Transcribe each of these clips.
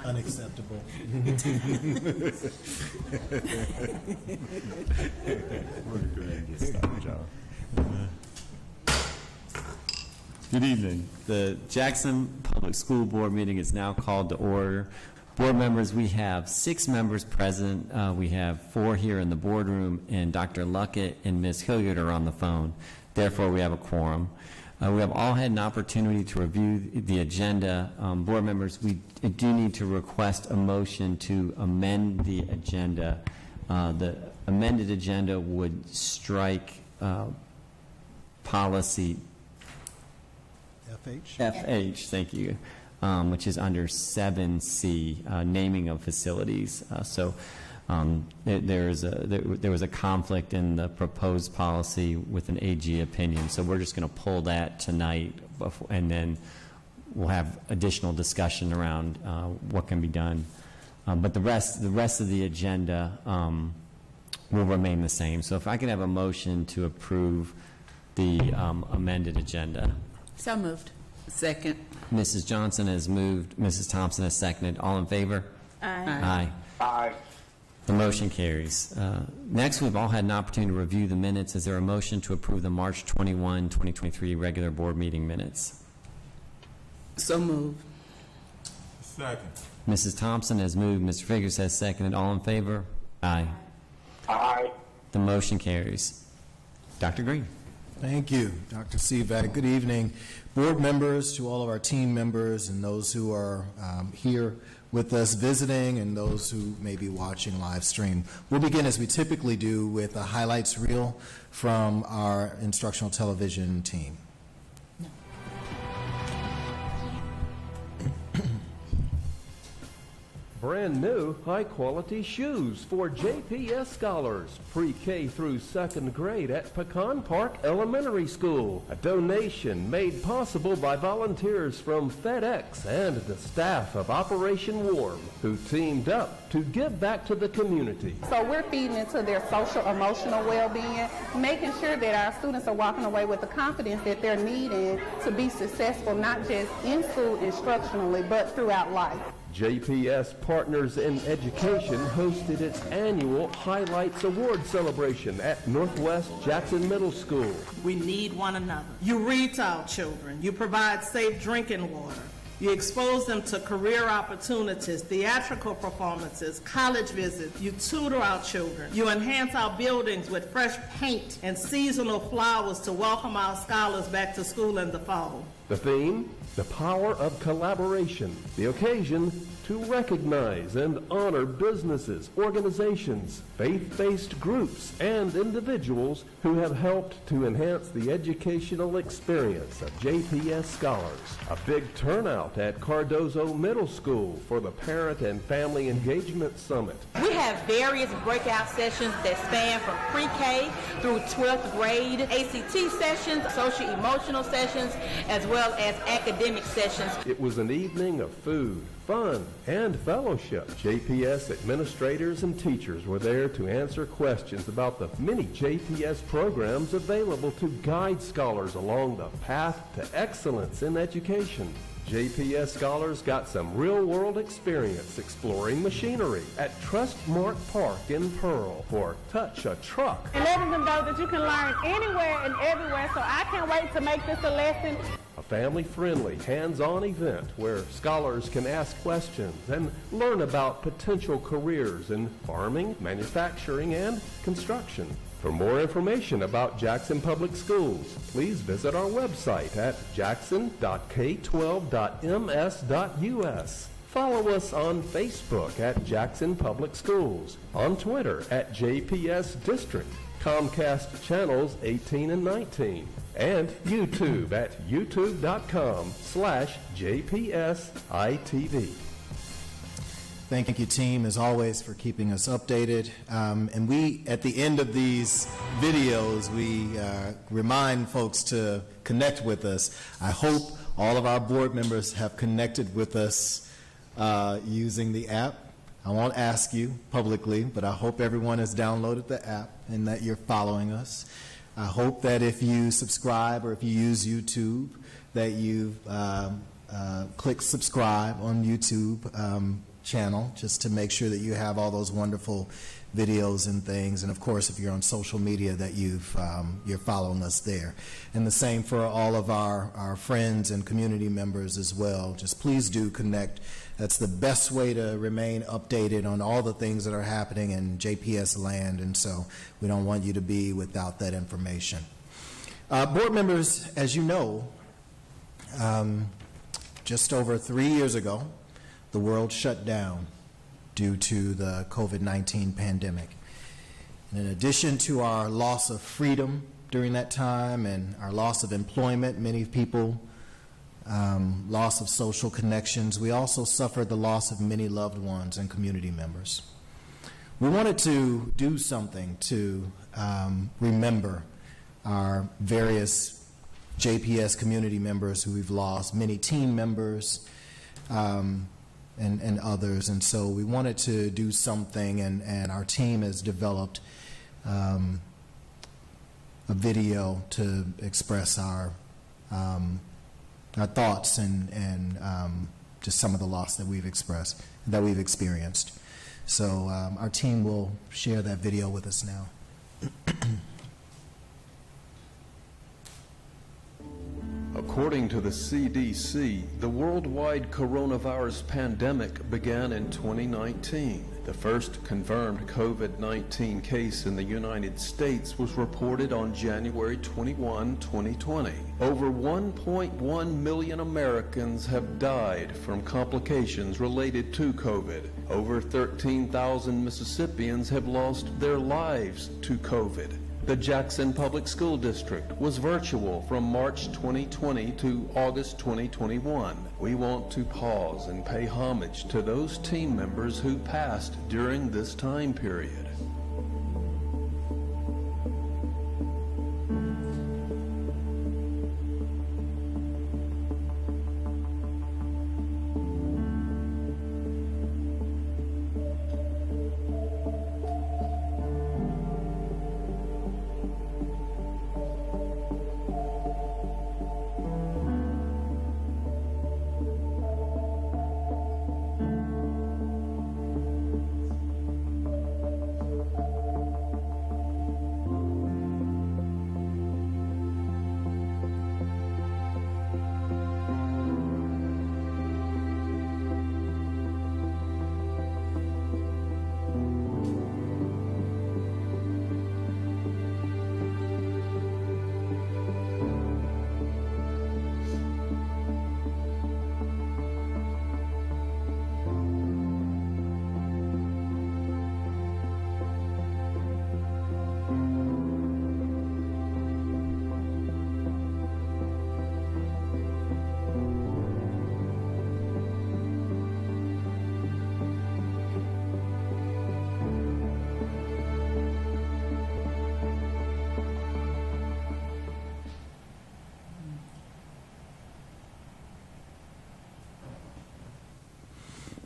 Unacceptable. We're going to go ahead and get started, y'all. Good evening. The Jackson Public School Board meeting is now called to order. Board members, we have 6 members present. We have 4 here in the boardroom, and Dr. Luckett and Ms. Hilliard are on the phone. Therefore, we have a quorum. We have all had an opportunity to review the agenda. Board members, we do need to request a motion to amend the agenda. The amended agenda would strike policy FH, thank you, which is under 7C, naming of facilities. There was a conflict in the proposed policy with an AG opinion, so we're just going to pull that tonight, and then we'll have additional discussion around what can be done. But the rest of the agenda will remain the same. So if I could have a motion to approve the amended agenda. So moved. Second. Mrs. Johnson has moved. Mrs. Thompson has seconded. All in favor? Aye. Aye. Aye. The motion carries. Next, we've all had an opportunity to review the minutes. Is there a motion to approve the March 21, 2023 regular board meeting minutes? So moved. Second. Mrs. Thompson has moved. Mr. Figurs has seconded. All in favor? Aye. Aye. The motion carries. Dr. Green. Thank you, Dr. Sivak. Good evening, board members, to all of our team members and those who are here with us visiting and those who may be watching live stream. We'll begin, as we typically do, with a highlights reel from our instructional television team. Brand new, high-quality shoes for JPS scholars, pre-K through 2nd grade at Pecan Park Elementary School. A donation made possible by volunteers from FedEx and the staff of Operation Warm, who teamed up to give back to the community. So we're feeding into their social, emotional well-being, making sure that our students are walking away with the confidence that they're needing to be successful, not just in school instructionally, but throughout life. JPS Partners in Education hosted its annual Highlights Award celebration at Northwest Jackson Middle School. We need one another. You read to our children. You provide safe drinking water. You expose them to career opportunities, theatrical performances, college visits. You tutor our children. You enhance our buildings with fresh paint and seasonal flowers to welcome our scholars back to school in the fall. The theme? The power of collaboration. The occasion? To recognize and honor businesses, organizations, faith-based groups, and individuals who have helped to enhance the educational experience of JPS scholars. A big turnout at Cardozo Middle School for the Parent and Family Engagement Summit. We have various breakout sessions that span from pre-K through 12th grade, ACT sessions, social-emotional sessions, as well as academic sessions. It was an evening of food, fun, and fellowship. JPS administrators and teachers were there to answer questions about the many JPS programs available to guide scholars along the path to excellence in education. JPS scholars got some real-world experience exploring machinery at Trustmark Park in Pearl for Touch a Truck. And letting them know that you can learn anywhere and everywhere, so I can't wait to make this a lesson. A family-friendly, hands-on event where scholars can ask questions and learn about potential careers in farming, manufacturing, and construction. For more information about Jackson Public Schools, please visit our website at jackson.k12.ms.us. Follow us on Facebook at Jackson Public Schools, on Twitter at JPS District, Comcast channels 18 and 19, and YouTube at youtube.com/JPSITV. Thank you, team, as always, for keeping us updated. And we, at the end of these videos, we remind folks to connect with us. I hope all of our board members have connected with us using the app. I won't ask you publicly, but I hope everyone has downloaded the app and that you're following us. I hope that if you subscribe or if you use YouTube, that you've click subscribe on YouTube channel, just to make sure that you have all those wonderful videos and things. And of course, if you're on social media, that you're following us there. And the same for all of our friends and community members as well. Just please do connect. That's the best way to remain updated on all the things that are happening in JPS land, and so we don't want you to be without that information. Board members, as you know, just over 3 years ago, the world shut down due to the COVID-19 pandemic. And in addition to our loss of freedom during that time and our loss of employment, many people, loss of social connections, we also suffered the loss of many loved ones and community members. We wanted to do something to remember our various JPS community members who we've lost, many team members, and others. And so we wanted to do something, and our team has developed a video to express our thoughts and just some of the loss that we've experienced. So our team will share that video with us now. According to the CDC, the worldwide coronavirus pandemic began in 2019. The first confirmed COVID-19 case in the United States was reported on January 21, 2020. Over 1.1 million Americans have died from complications related to COVID. Over 13,000 Mississippians have lost their lives to COVID. The Jackson Public School District was virtual from March 2020 to August 2021. We want to pause and pay homage to those team members who passed during this time period.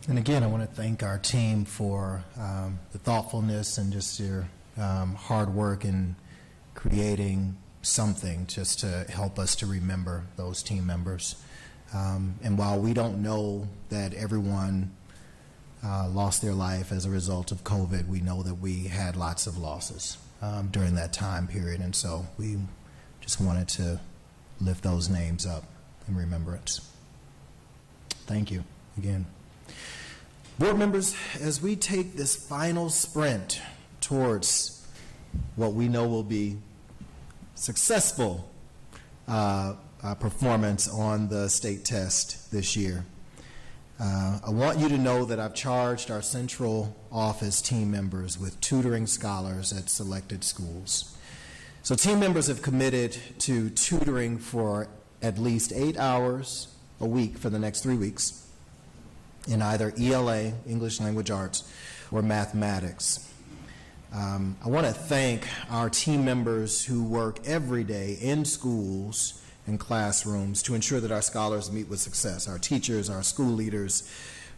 And again, I want to thank our team for the thoughtfulness and just your hard work in creating something just to help us to remember those team members. And while we don't know that everyone lost their life as a result of COVID, we know that we had lots of losses during that time period. And so we just wanted to lift those names up in remembrance. Thank you again. Board members, as we take this final sprint towards what we know will be successful performance on the state test this year, I want you to know that I've charged our central office team members with tutoring scholars at selected schools. So team members have committed to tutoring for at least 8 hours a week for the next 3 weeks in either ELA, English Language Arts, or mathematics. I want to thank our team members who work every day in schools and classrooms to ensure that our scholars meet with success. Our teachers, our school leaders,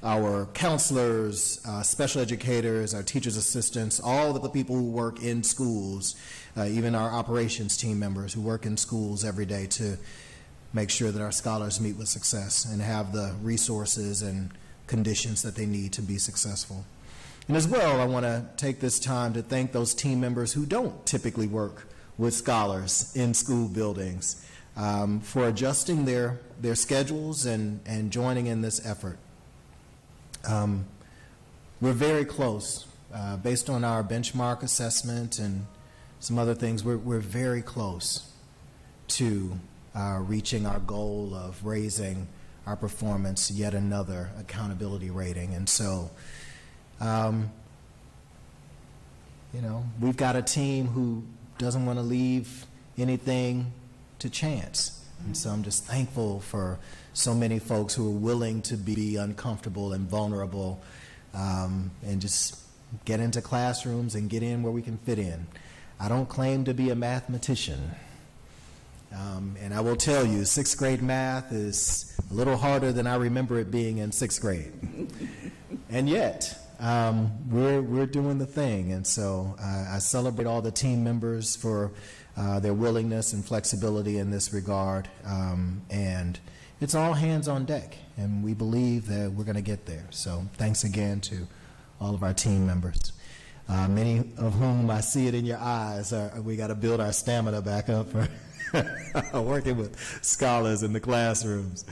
our counselors, special educators, our teachers' assistants, all of the people who work in schools, even our operations team members who work in schools every day to make sure that our scholars meet with success and have the resources and conditions that they need to be successful. And as well, I want to take this time to thank those team members who don't typically work with scholars in school buildings for adjusting their schedules and joining in this effort. We're very close. Based on our benchmark assessment and some other things, we're very close to reaching our goal of raising our performance, yet another accountability rating. And so, we've got a team who doesn't want to leave anything to chance. And so I'm just thankful for so many folks who are willing to be uncomfortable and vulnerable and just get into classrooms and get in where we can fit in. I don't claim to be a mathematician. And I will tell you, 6th grade math is a little harder than I remember it being in 6th grade. And yet, we're doing the thing. And so I celebrate all the team members for their willingness and flexibility in this regard. And it's all hands on deck. And we believe that we're going to get there. So thanks again to all of our team members. Many of whom I see it in your eyes. We got to build our stamina back up for working with scholars in the classrooms.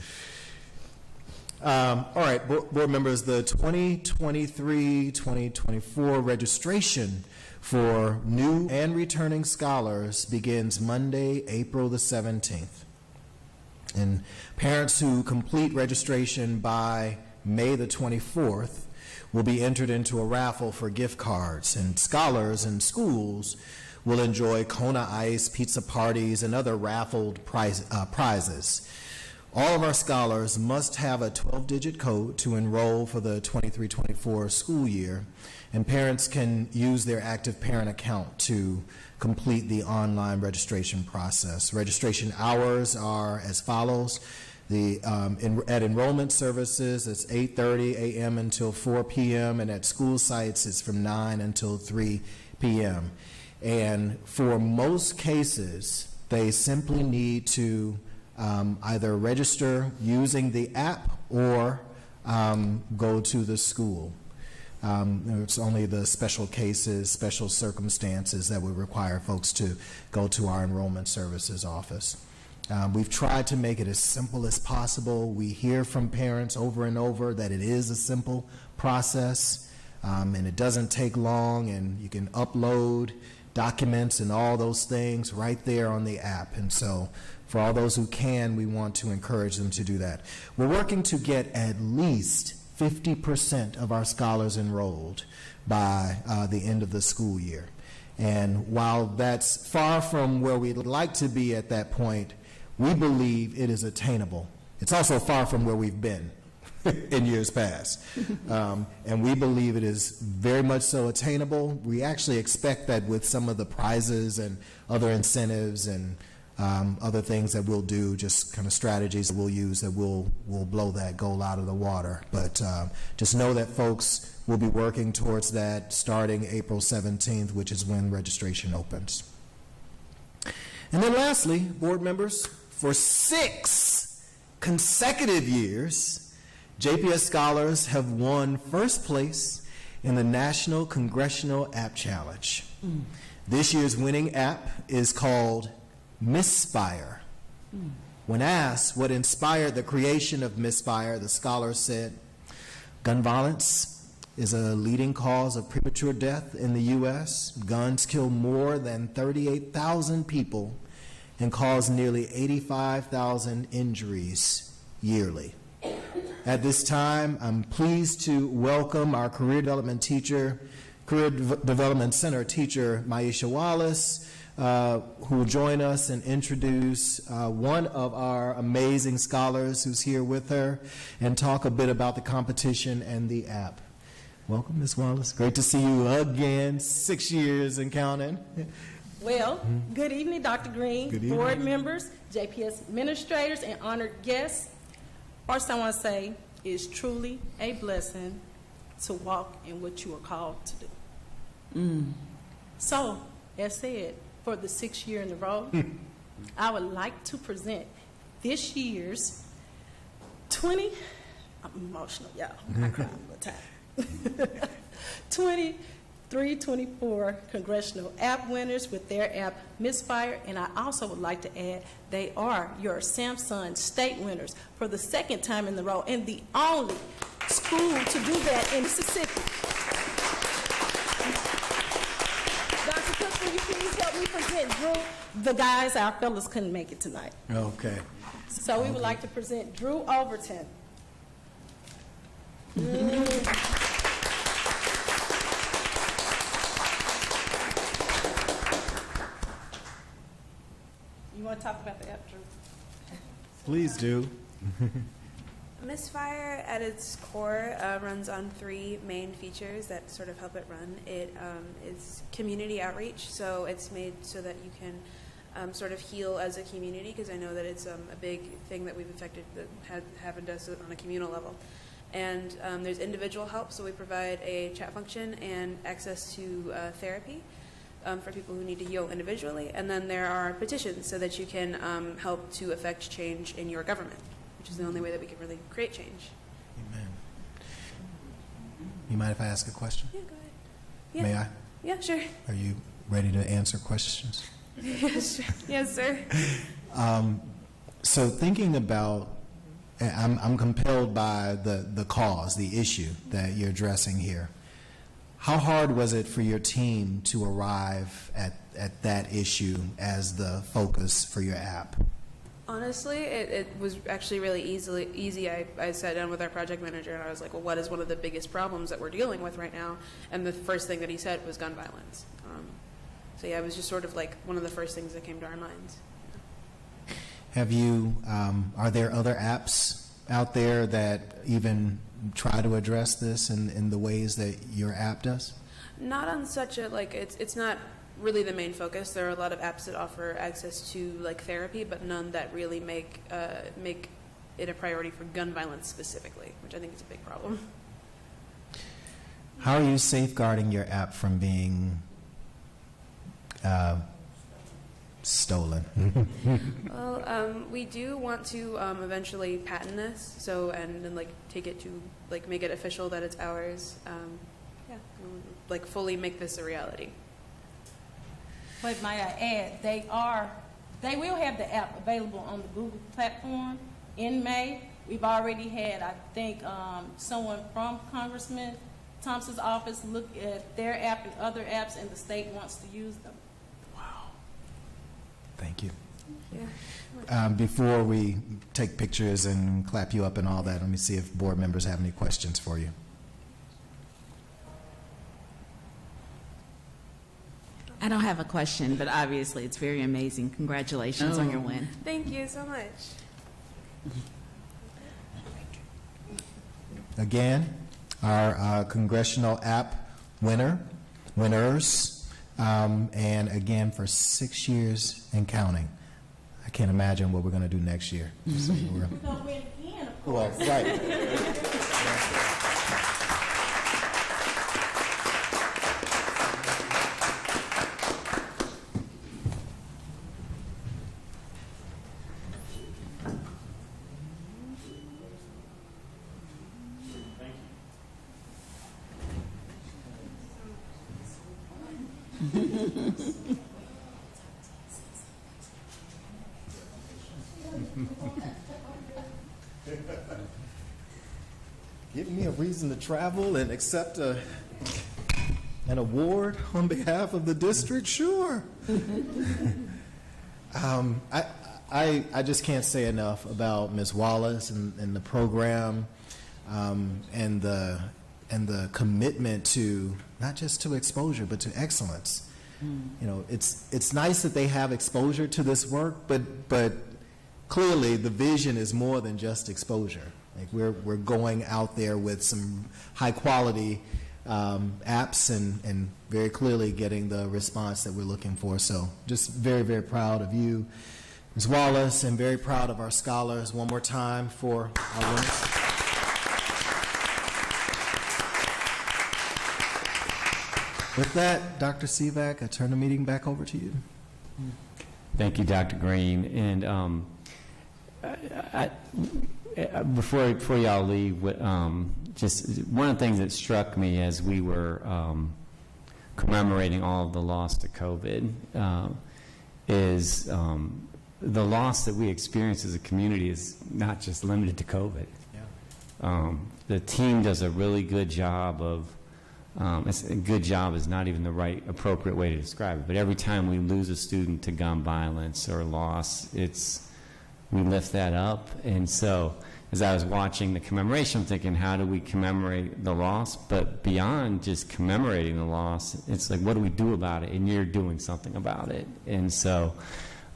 All right, board members, the 2023-2024 registration for new and returning scholars begins Monday, April the 17th. And parents who complete registration by May the 24th will be entered into a raffle for gift cards, and scholars and schools will enjoy Kona Ice, pizza parties, and other raffled prizes. All of our scholars must have a 12-digit code to enroll for the 23-24 school year, and parents can use their active parent account to complete the online registration process. Registration hours are as follows. At enrollment services, it's 8:30 a.m. until 4 p.m., and at school sites, it's from 9 until 3 p.m. And for most cases, they simply need to either register using the app or go to the school. It's only the special cases, special circumstances that would require folks to go to our enrollment services office. We've tried to make it as simple as possible. We hear from parents over and over that it is a simple process, and it doesn't take long, and you can upload documents and all those things right there on the app. And so for all those who can, we want to encourage them to do that. We're working to get at least 50% of our scholars enrolled by the end of the school year. And while that's far from where we'd like to be at that point, we believe it is attainable. It's also far from where we've been in years past. And we believe it is very much so attainable. We actually expect that with some of the prizes and other incentives and other things that we'll do, just kind of strategies that we'll use, that we'll blow that goal out of the water. But just know that folks will be working towards that starting April 17th, which is when registration opens. And then lastly, board members, for 6 consecutive years, JPS scholars have won first place in the National Congressional App Challenge. This year's winning app is called Misspire. When asked what inspired the creation of Misspire, the scholars said, gun violence is a leading cause of premature death in the U.S. Guns kill more than 38,000 people and cause nearly 85,000 injuries yearly. At this time, I'm pleased to welcome our Career Development Center teacher, Maisha Wallace, who will join us and introduce one of our amazing scholars who's here with her and talk a bit about the competition and the app. Welcome, Ms. Wallace. Great to see you again, 6 years and counting. Well, good evening, Dr. Green, Good evening. board members, JPS administrators, and honored guests. First, I want to say it's truly a blessing to walk in what you are called to do. So, as said, for the 6th year in a row, I would like to present this year's I'm emotional, y'all. I cry all the time. 23-24 Congressional App winners with their app Misfire, and I also would like to add they are your Samsung State winners for the second time in the row and the only school to do that in Mississippi. Dr. Cook, will you please help me present Drew? The guys, our fellas, couldn't make it tonight. Okay. So we would like to present Drew Overton. You want to talk about the app, Drew? Please do. Misfire, at its core, runs on three main features that sort of help it run. It is community outreach, so it's made so that you can sort of heal as a community, because I know that it's a big thing that we've affected, that happened to us on a communal level. And there's individual help, so we provide a chat function and access to therapy for people who need to heal individually. And then there are petitions so that you can help to affect change in your government, which is the only way that we can really create change. Amen. You mind if I ask a question? Yeah, go ahead. Yeah. May I? Yeah, sure. Are you ready to answer questions? Yes, sure. Yes, sir. So thinking about, I'm compelled by the cause, the issue that you're addressing here. How hard was it for your team to arrive at that issue as the focus for your app? Honestly, it was actually really easy. I sat down with our project manager and I was like, well, what is one of the biggest problems that we're dealing with right now? And the first thing that he said was gun violence. So yeah, it was just sort of like one of the first things that came to our minds. Have you, are there other apps out there that even try to address this in the ways that your app does? Not on such a, like, it's not really the main focus. There are a lot of apps that offer access to like therapy, but none that really make it a priority for gun violence specifically, which I think is a big problem. How are you safeguarding your app from being stolen? Well, we do want to eventually patent this, so and then like take it to like make it official that it's ours. Yeah, like fully make this a reality. But might I add, they will have the app available on the Google platform in May. We've already had, I think, someone from Congressman Thompson's office look at their app and other apps, and the state wants to use them. Wow. Thank you. Yeah. Before we take pictures and clap you up and all that, let me see if board members have any questions for you. I don't have a question, but obviously it's very amazing. Congratulations on your win. Thank you so much. Again, our congressional app winners, and again for 6 years and counting. I can't imagine what we're going to do next year. So We're going to win again, of course. well, right. Give me a reason to travel and accept an award on behalf of the district? Sure. I just can't say enough about Ms. Wallace and the program, and the commitment to not just to exposure but to excellence. You know, it's nice that they have exposure to this work, but clearly the vision is more than just exposure. Like we're going out there with some high quality apps and very clearly getting the response that we're looking for. So just very, very proud of you, Ms. Wallace, and very proud of our scholars. One more time for our winners. With that, Dr. Sivak, I turn the meeting back over to you. Thank you, Dr. Green. And before y'all leave, just one of the things that struck me as we were commemorating all of the loss to COVID is the loss that we experience as a community is not just limited to COVID. Yeah. The team does a really good job of, a good job is not even the right appropriate way to describe it, but every time we lose a student to gun violence or loss, we lift that up. And so as I was watching the commemoration, I'm thinking, how do we commemorate the loss? But beyond just commemorating the loss, it's like, what do we do about it? And you're doing something about it. And so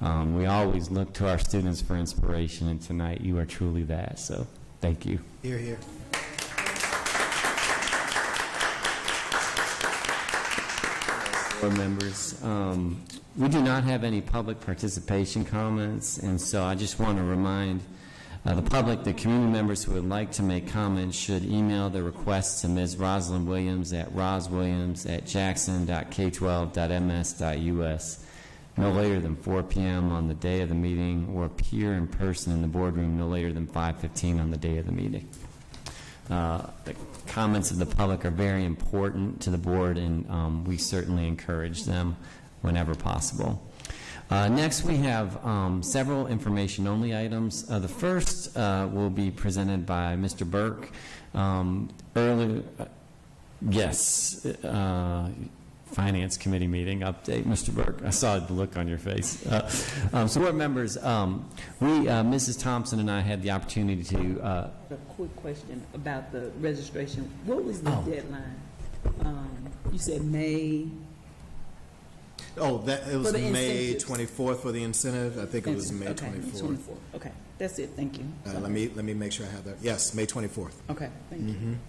we always look to our students for inspiration, and tonight you are truly that. So thank you. Hear, hear. Board members, we do not have any public participation comments, and so I just want to remind the public that community members who would like to make comments should email their requests to Ms. Rosalind Williams at roswilliams@jackson.k12.ms.us no later than 4 p.m. on the day of the meeting, or appear in person in the boardroom no later than 5:15 on the day of the meeting. The comments of the public are very important to the board, and we certainly encourage them whenever possible. Next, we have several information-only items. The first will be presented by Mr. Burke. Finance Committee meeting update, Mr. Burke. I saw the look on your face. So, board members, Mrs. Thompson and I had the opportunity to. A quick question about the registration. What was the deadline? You said May. Oh, it was May incentives. 24th for the incentive. I think it was May 24th. Okay, that's it. Thank you. Let me make sure I have that. Yes, May 24th. Okay, thank you.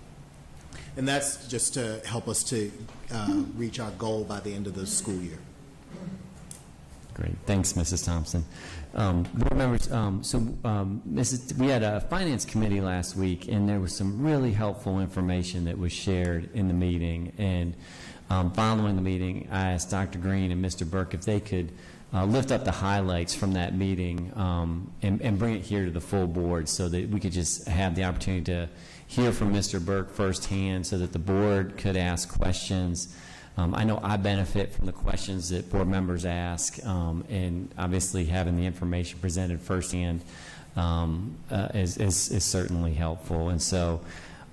And that's just to help us to reach our goal by the end of the school year. Great. Thanks, Mrs. Thompson. Board members, we had a finance committee last week, and there was some really helpful information that was shared in the meeting. And following the meeting, I asked Dr. Green and Mr. Burke if they could lift up the highlights from that meeting and bring it here to the full board so that we could just have the opportunity to hear from Mr. Burke firsthand so that the board could ask questions. I know I benefit from the questions that board members ask, and obviously having the information presented firsthand is certainly helpful. And so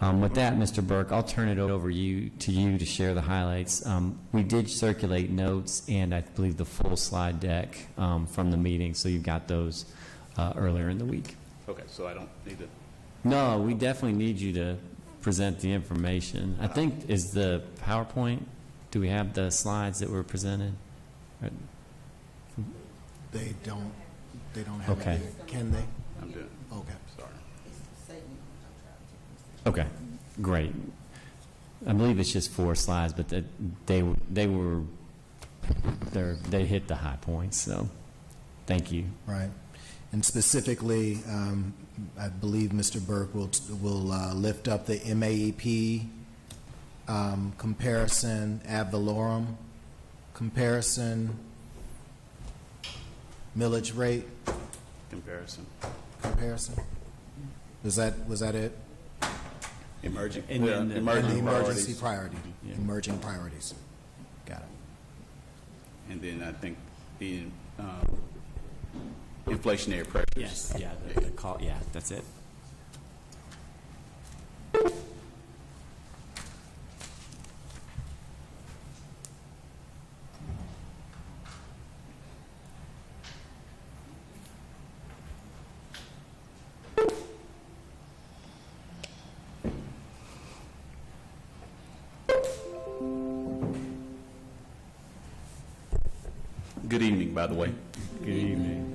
with that, Mr. Burke, I'll turn it over to you to share the highlights. We did circulate notes and I believe the full slide deck from the meeting, so you've got those earlier in the week. Okay, so I don't need to. No, we definitely need you to present the information. I think, is the PowerPoint, do we have the slides that were presented? They don't have okay. it. Can they? I'm doing. Okay. Sorry. Okay, great. I believe it's just 4 slides, but they hit the high points, so thank you. Right. And specifically, I believe Mr. Burke will lift up the MAEP comparison, ad valorem comparison, millage rate comparison. Was that it? Emerging. And then the emergency priorities. priority. Yeah. Emerging priorities. Got it. And then I think the inflationary pressures. Yes, yeah, the call, yeah, that's it. Good evening, by the way. Good evening.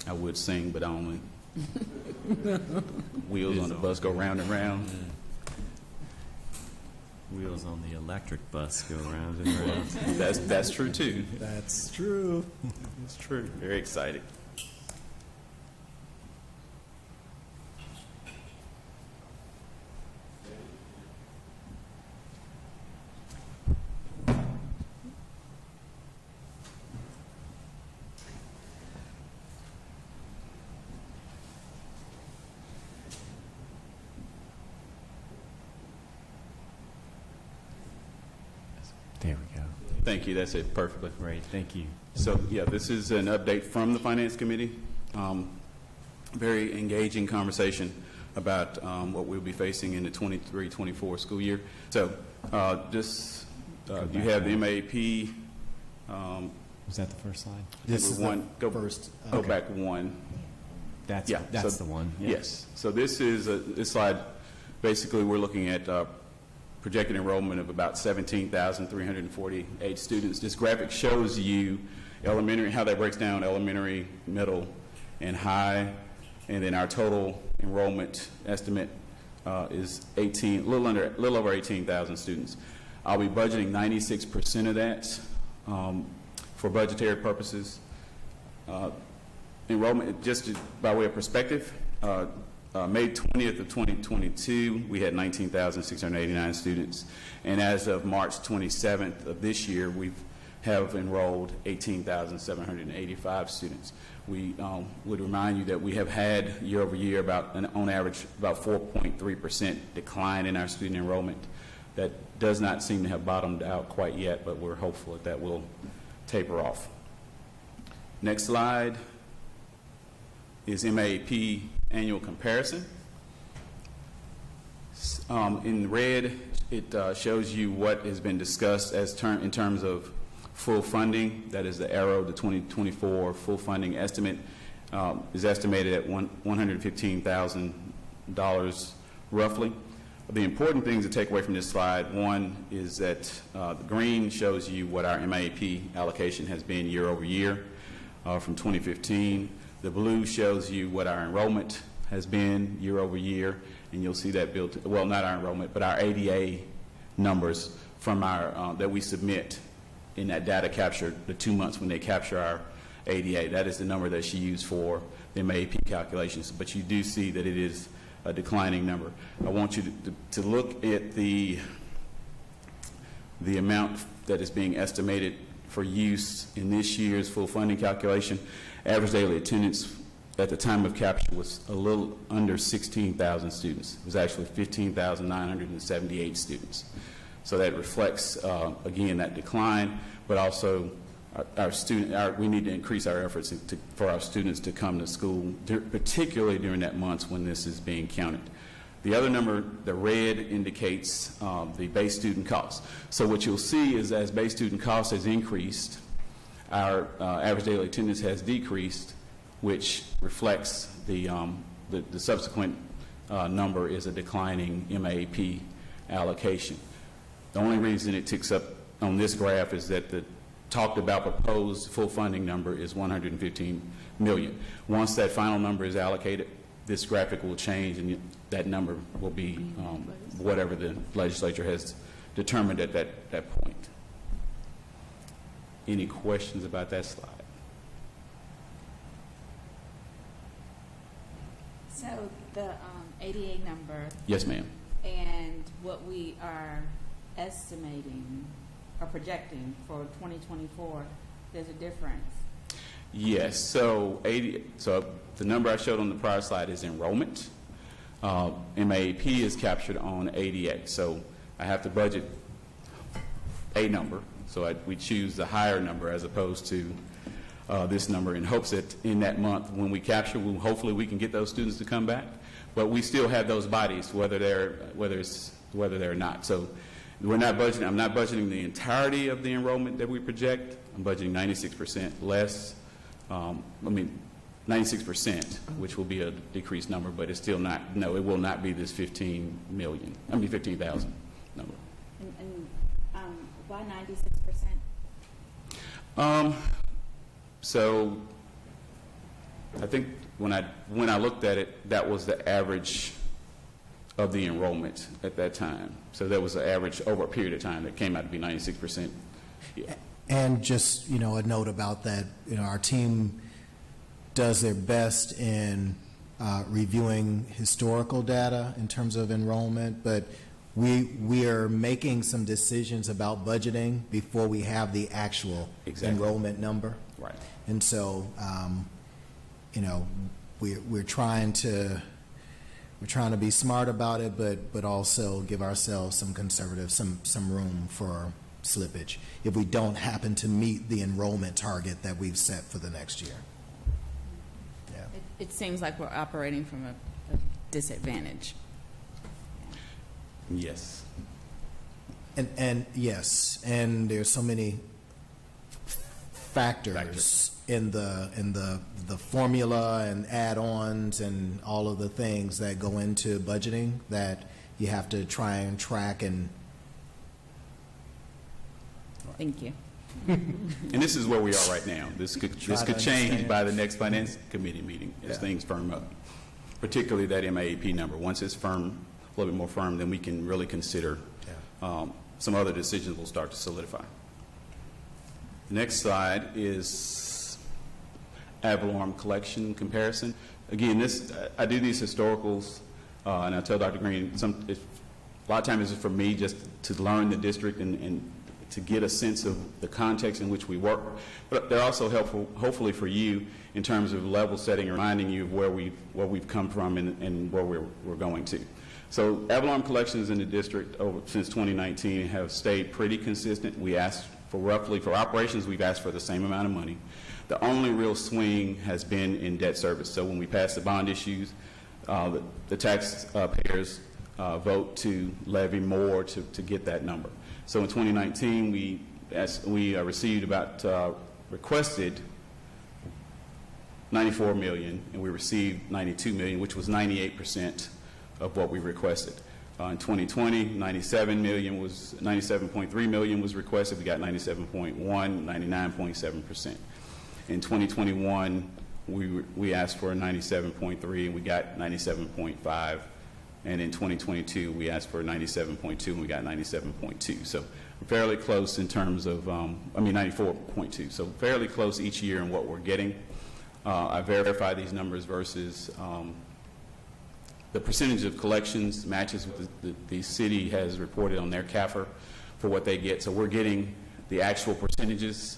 I would sing, but I only wheels on the bus go round and round. Wheels on the electric bus go round and round. That's true too. That's true. It's true. Very exciting. There we go. Thank you. That's it perfectly. Great. Thank you. So, yeah, this is an update from the Finance Committee. Very engaging conversation about what we'll be facing in the 23-24 school year. So, you have the MAP. Was that the first slide? This is one. Go first. Go Okay. back one. That's Yeah, that's so- the one. Yeah. Yes. So this is this slide. Basically, we're looking at projected enrollment of about 17,348 students. This graphic shows you elementary, how that breaks down: elementary, middle, and high. And then our total enrollment estimate is a little over 18,000 students. I'll be budgeting 96% of that for budgetary purposes. Enrollment, just by way of perspective, May 20th of 2022, we had 19,689 students. And as of March 27th of this year, we have enrolled 18,785 students. We would remind you that we have had year over year on average, about 4.3% decline in our student enrollment. That does not seem to have bottomed out quite yet, but we're hopeful that will taper off. Next slide is MAP annual comparison. In red, it shows you what has been discussed in terms of full funding. That is the arrow. The 2024 full funding estimate is estimated at $115,000 roughly. The important things to take away from this slide, one is that the green shows you what our MAP allocation has been year over year from 2015. The blue shows you what our enrollment has been year over year, and you'll see that built, well, not our enrollment, but our ADA numbers from our that we submit in that data capture, the 2 months when they capture our ADA. That is the number that she used for the MAP calculations, but you do see that it is a declining number. I want you to look at the amount that is being estimated for use in this year's full funding calculation. Average daily attendance at the time of capture was a little under 16,000 students. It was actually 15,978 students. So that reflects, again, that decline, but also we need to increase our efforts for our students to come to school, particularly during that month when this is being counted. The other number, the red, indicates the base student cost. So what you'll see is as base student cost has increased, our average daily attendance has decreased, which reflects the subsequent number is a declining MAP allocation. The only reason it ticks up on this graph is that the talked about proposed full funding number is $115 million. Once that final number is allocated, this graphic will change and that number will be whatever the legislature has determined at that point. Any questions about that slide? So the ADA number. Yes, ma'am. And what we are estimating or projecting for 2024, there's a difference. Yes. So the number I showed on the prior slide is enrollment. MAP is captured on ADA. So I have to budget a number. So we choose the higher number as opposed to this number in hopes that in that month when we capture, hopefully we can get those students to come back. But we still have those bodies, whether they're not. So we're not budgeting. I'm not budgeting the entirety of the enrollment that we project. I'm budgeting 96% less. 96%, which will be a decreased number, but it's still not. No, it will not be this 15,000 number. And why 96%? So I think when I looked at it, that was the average of the enrollment at that time. So that was the average over a period of time that came out to be 96%. Yeah. And just, a note about that, our team does their best in reviewing historical data in terms of enrollment, but we are making some decisions about budgeting before we have the actual enrollment number. Right. And so, we're trying to be smart about it, but also give ourselves some conservative, some room for slippage if we don't happen to meet the enrollment target that we've set for the next year. Yeah. It seems like we're operating from a disadvantage. Yes. And yes, and there's so many factors in the formula and add-ons and all of the things that go into budgeting that you have to try and track. And Thank you. And this is where we are right now. This could change by the next finance committee meeting as things firm up, particularly that MAEP number. Once it's firm, a little bit more firm, then we can really consider some other decisions will start to solidify. The next slide is ad valorem collection comparison. Again, I do these historicals, and I tell Dr. Green, a lot of times it's for me just to learn the district and to get a sense of the context in which we work. But they're also helpful, hopefully, for you in terms of level setting, reminding you of where we've come from and where we're going to. So ad valorem collections in the district since 2019 have stayed pretty consistent. We asked for operations, we've asked for the same amount of money. The only real swing has been in debt service. So when we pass the bond issues, the taxpayers vote to levy more to get that number. So in 2019, we received requested $94 million, and we received $92 million, which was 98% of what we requested. In 2020, $97.3 million was requested. We got 97.1, 99.7%. In 2021, we asked for 97.3, and we got 97.5. And in 2022, we asked for 97.2, and we got 97.2. So fairly close in terms of, 94.2. So fairly close each year in what we're getting. I verify these numbers versus the percentage of collections matches with the city has reported on their CAFR for what they get. So we're getting the actual percentages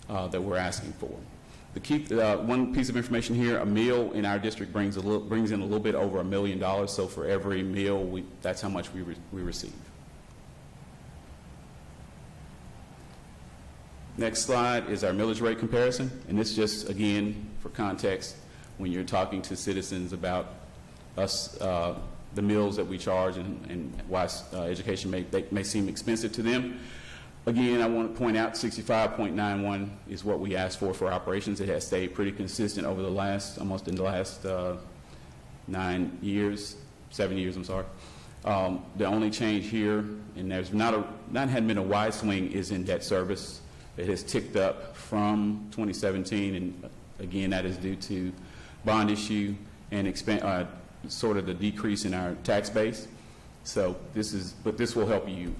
that we're asking for. One piece of information here: a meal in our district brings in a little bit over $1 million. So for every meal, that's how much we receive. Next slide is our millage rate comparison, and this just again for context when you're talking to citizens about us, the mills that we charge and why education may seem expensive to them. Again, I want to point out 65.91 is what we asked for operations. It has stayed pretty consistent over the last, 7 years, I'm sorry. The only change here, and there's hadn't been a wide swing, is in debt service. It has ticked up from 2017, and again, that is due to bond issue and sort of the decrease in our tax base. So this will help you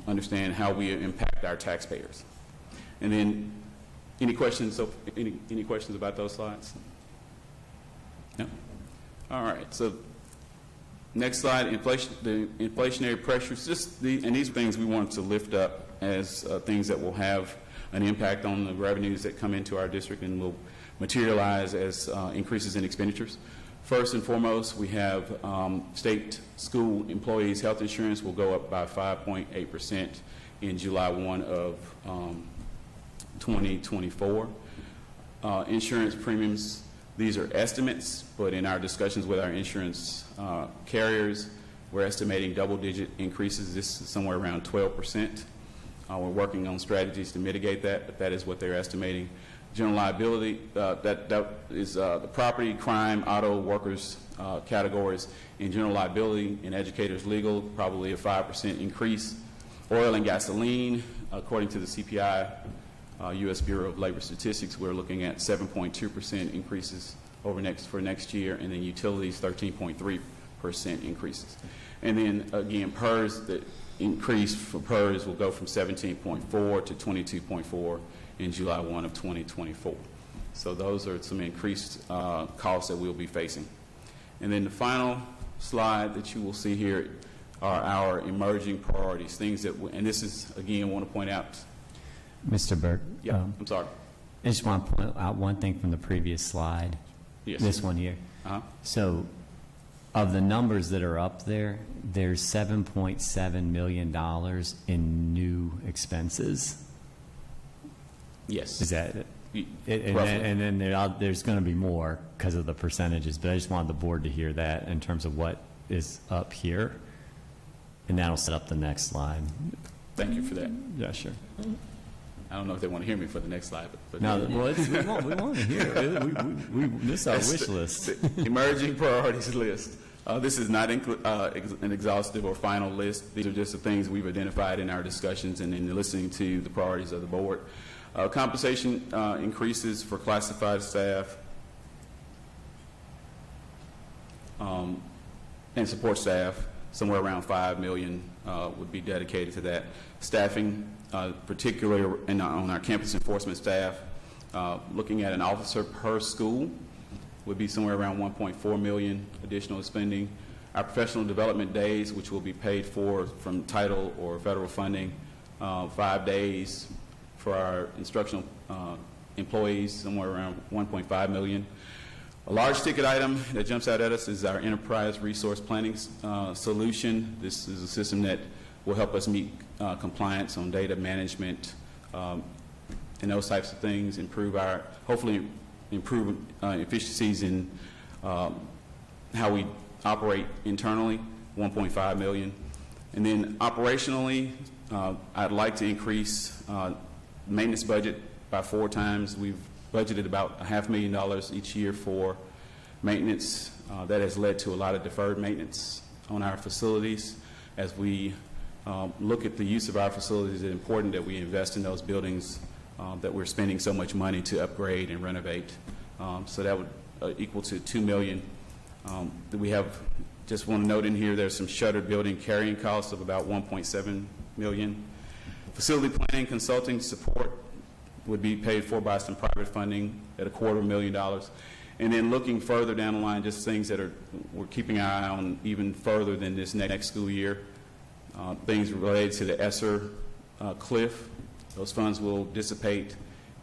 understand how we impact our taxpayers. And then, any questions? So, any questions about those slides? No. All right. So, next slide: the inflationary pressures. And these are things we want to lift up as things that will have an impact on the revenues that come into our district and will materialize as increases in expenditures. First and foremost, we have state school employees' health insurance will go up by 5.8% in July 1 of 2024. Insurance premiums, these are estimates, but in our discussions with our insurance carriers, we're estimating double-digit increases. This is somewhere around 12%. We're working on strategies to mitigate that, but that is what they're estimating. General liability, that is the property, crime, auto, workers categories. In general liability, in educators legal, probably a 5% increase. Oil and gasoline, according to the CPI, U.S. Bureau of Labor Statistics, we're looking at 7.2% increases for next year, and then utilities 13.3% increases. And then again, PERS, the increase for PERS will go from 17.4 to 22.4 in July 1 of 2024. So those are some increased costs that we'll be facing. And then the final slide that you will see here are our emerging priorities, things that, and this is, again, I want to point out. Mr. Burke. Yeah, I'm sorry. I just want to point out one thing from the previous slide. Yes. This one here. Uh-huh. So of the numbers that are up there, there's $7.7 million in new expenses. Yes. Is that it? And Roughly. then there's going to be more because of the percentages, but I just wanted the board to hear that in terms of what is up here. And that'll set up the next slide. Thank you for that. Yeah, sure. I don't know if they want to hear me for the next slide, but No, well, we want to hear it. This is our wish list. The emerging priorities list. This is not an exhaustive or final list. These are just the things we've identified in our discussions and in listening to the priorities of the board. Compensation increases for classified staff and support staff, somewhere around $5 million would be dedicated to that. Staffing, particularly on our campus enforcement staff, looking at an officer per school would be somewhere around $1.4 million additional spending. Our professional development days, which will be paid for from title or federal funding, 5 days for our instructional employees, somewhere around $1.5 million. A large ticket item that jumps out at us is our enterprise resource planning solution. This is a system that will help us meet compliance on data management and those types of things, hopefully improve efficiencies in how we operate internally, $1.5 million. And then operationally, I'd like to increase maintenance budget by 4 times. We've budgeted about $500,000 each year for maintenance. That has led to a lot of deferred maintenance on our facilities. As we look at the use of our facilities, it's important that we invest in those buildings that we're spending so much money to upgrade and renovate. So that would equal to $2 million. We have, just want to note in here, there's some shuttered building carrying costs of about $1.7 million. Facility planning consulting support would be paid for by some private funding at $250,000. And then looking further down the line, just things that we're keeping our eye on even further than this next school year. Things related to the ESSER cliff. Those funds will dissipate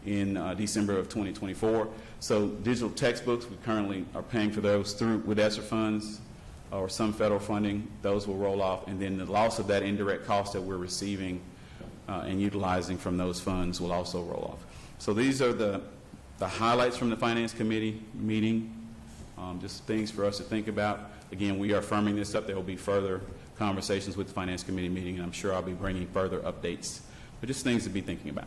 in December of 2024. So digital textbooks, we currently are paying for those with ESSER funds or some federal funding. Those will roll off. And then the loss of that indirect cost that we're receiving and utilizing from those funds will also roll off. So these are the highlights from the Finance Committee meeting, just things for us to think about. Again, we are firming this up. There will be further conversations with the Finance Committee meeting, and I'm sure I'll be bringing further updates, but just things to be thinking about.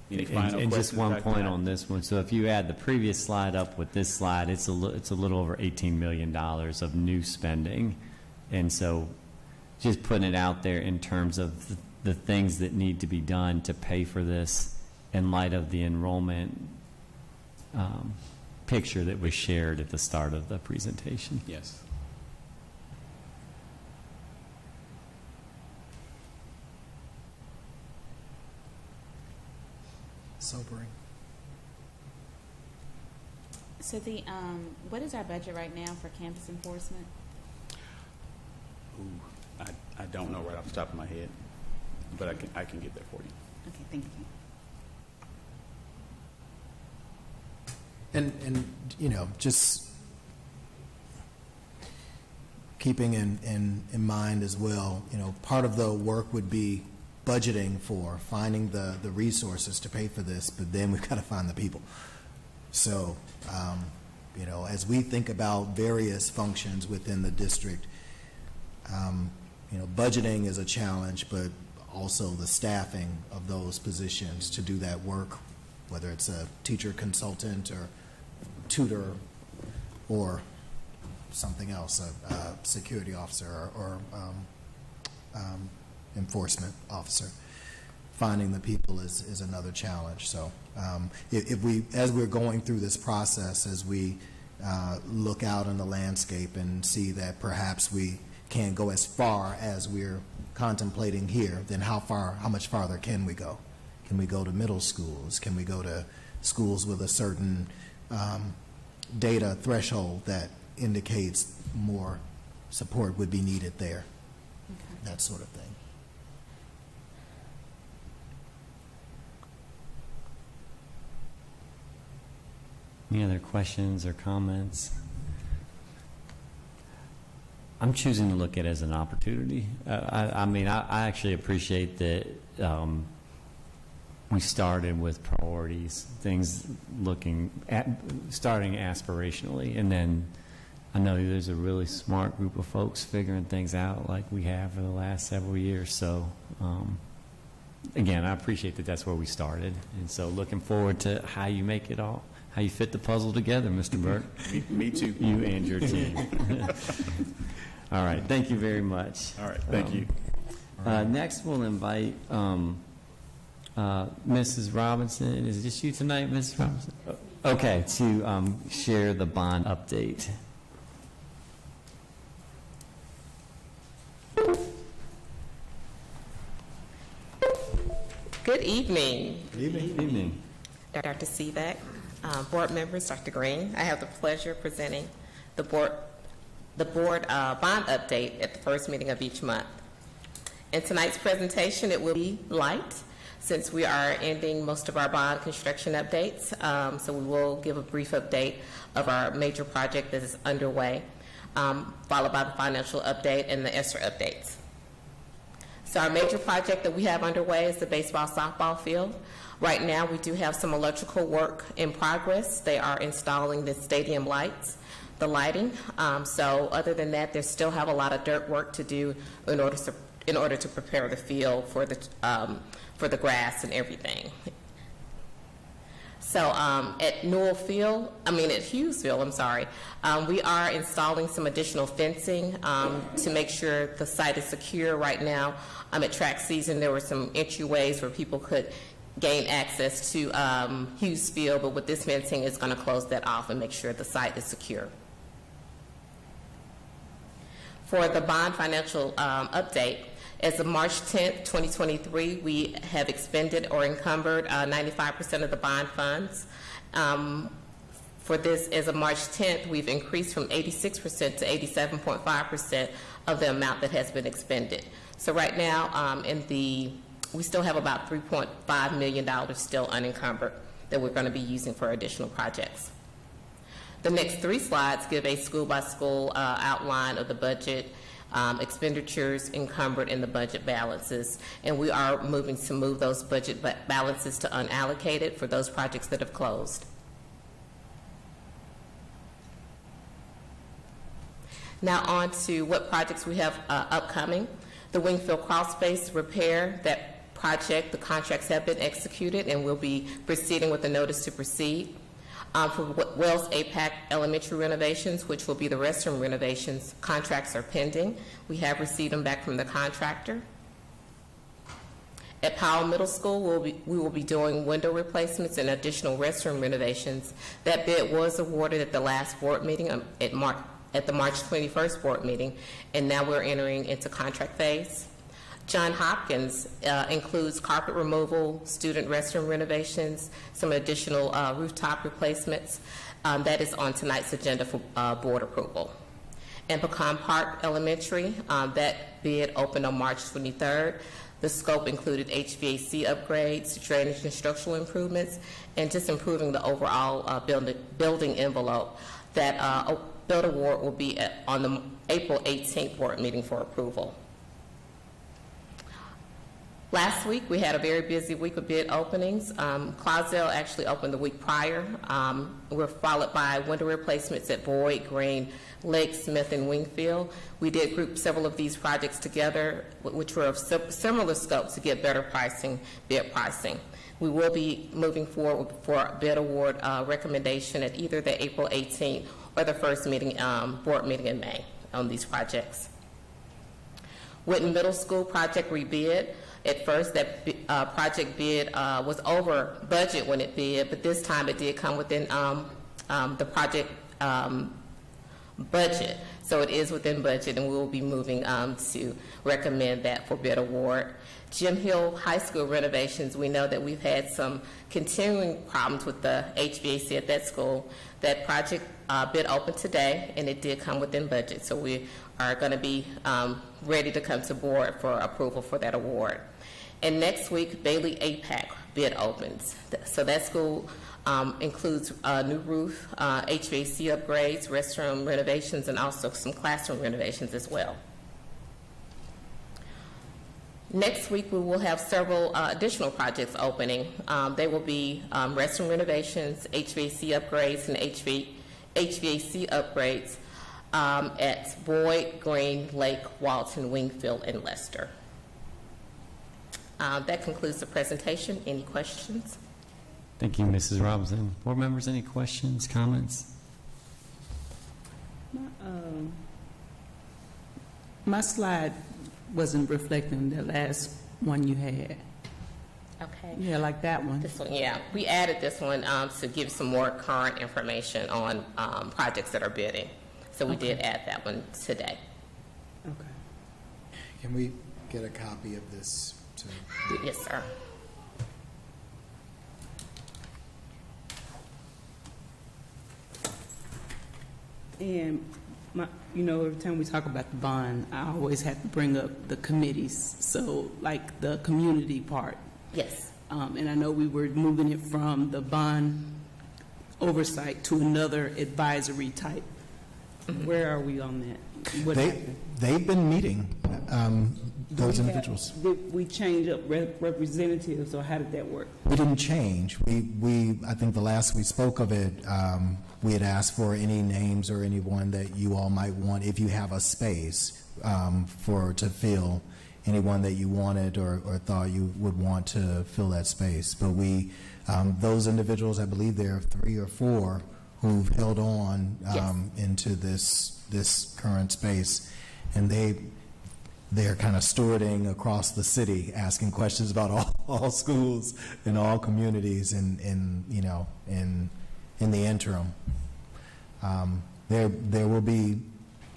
Any final and questions? just one point on this one. So if you add the previous slide up with this slide, it's a little over $18 million of new spending. And so just putting it out there in terms of the things that need to be done to pay for this in light of the enrollment picture that was shared at the start of the presentation. Yes. Sobering. So what is our budget right now for campus enforcement? Ooh, I don't know right off the top of my head, but I can get that for you. Okay, thank you. And you know, just keeping in mind as well, you know, part of the work would be budgeting for finding the resources to pay for this, but then we've got to find the people. So, you know, as we think about various functions within the district, you know, budgeting is a challenge, but also the staffing of those positions to do that work, whether it's a teacher consultant or tutor or something else, a security officer or enforcement officer. Finding the people is another challenge. So if we, as we're going through this process, as we look out in the landscape and see that perhaps we can't go as far as we're contemplating here, then how much farther can we go? Can we go to middle schools? Can we go to schools with a certain data threshold that indicates more support would be needed there? Okay. That sort of thing. Any other questions or comments? I'm choosing to look at it as an opportunity. I mean, I actually appreciate that we started with priorities, things starting aspirationally, and then I know there's a really smart group of folks figuring things out like we have for the last several years. So, again, I appreciate that that's where we started. And so looking forward to how you make it all, how you fit the puzzle together, Mr. Burke. Me too. You and your team. All right. Thank you very much. All right. Thank you. Next, we'll invite Mrs. Robinson. Is this you tonight, Mrs. Robinson? Okay, to share the bond update. Good evening. Good evening. Dr. Sivak, board members, Dr. Green. I have the pleasure of presenting the board bond update at the first meeting of each month. In tonight's presentation, it will be light since we are ending most of our bond construction updates. So we will give a brief update of our major project that is underway, followed by the financial update and the ESSER updates. So our major project that we have underway is the baseball softball field. Right now we do have some electrical work in progress. They are installing the stadium lights, the lighting. So other than that, they still have a lot of dirt work to do in order to prepare the field for the grass and everything. So at Hughesville, we are installing some additional fencing to make sure the site is secure. Right now, at track season, there were some entryways where people could gain access to Hughesville, but with this fencing, it's going to close that off and make sure the site is secure. For the bond financial update, as of March 10th, 2023, we have expended or encumbered 95% of the bond funds. For this, as of March 10th, we've increased from 86% to 87.5% of the amount that has been expended. So right now, we still have about $3.5 million still unencumbered that we're going to be using for additional projects. The next three slides give a school-by-school outline of the budget, expenditures encumbered in the budget balances, and we are moving to move those budget balances to unallocated for those projects that have closed. Now on to what projects we have upcoming. The Wingfield Crawl Space repair, that project, the contracts have been executed and we'll be proceeding with the notice to proceed. For Wells APAC Elementary renovations, which will be the restroom renovations, contracts are pending. We have received them back from the contractor. At Powell Middle School, we will be doing window replacements and additional restroom renovations. That bid was awarded at the last board meeting at the March 21st board meeting, and now we're entering into contract phase. John Hopkins includes carpet removal, student restroom renovations, some additional rooftop replacements. That is on tonight's agenda for board approval. And Pecan Park Elementary, that bid opened on March 23rd. The scope included HVAC upgrades, drainage and structural improvements, and just improving the overall building envelope. That bid award will be on the April 18th board meeting for approval. Last week, we had a very busy week of bid openings. Clydesdale actually opened the week prior. We're followed by window replacements at Boyd, Green, Lake, Smith, and Wingfield. We did group several of these projects together, which were of similar scope to get better bid pricing. We will be moving forward for a bid award recommendation at either the April 18th or the first board meeting in May on these projects. Whitten Middle School project rebid. At first, that project bid was over budget when it bid, but this time it did come within the project budget. So it is within budget, and we will be moving to recommend that for bid award. Jim Hill High School renovations, we know that we've had some continuing problems with the HVAC at that school. That project bid opened today, and it did come within budget. So we are going to be ready to come to board for approval for that award. And next week, Bailey APAC bid opens. So that school includes a new roof, HVAC upgrades, restroom renovations, and also some classroom renovations as well. Next week, we will have several additional projects opening. They will be restroom renovations, HVAC upgrades, and HVAC upgrades at Boyd, Green, Lake, Walton, Wingfield, and Leicester. That concludes the presentation. Any questions? Thank you, Mrs. Robinson. Board members, any questions, comments? My slide wasn't reflecting the last one you had. Okay. Yeah, like that one. This one, yeah. We added this one to give some more current information on projects that are bidding. So we did add that one today. Okay. Can we get a copy of this? Yes, sir. And every time we talk about the bond, I always have to bring up the committees. So, like the community part. Yes. And I know we were moving it from the bond oversight to another advisory type. Where are we on that? What happened? They've been meeting, those individuals. Did we change up representatives, or how did that work? We didn't change. I think the last we spoke of it, we had asked for any names or anyone that you all might want, if you have a space to fill, anyone that you wanted or thought you would want to fill that space. But those individuals, I believe there are 3 or 4 who've held on into this current space, and they're kind of stewarding across the city, asking questions about all schools and all communities in the interim. There will be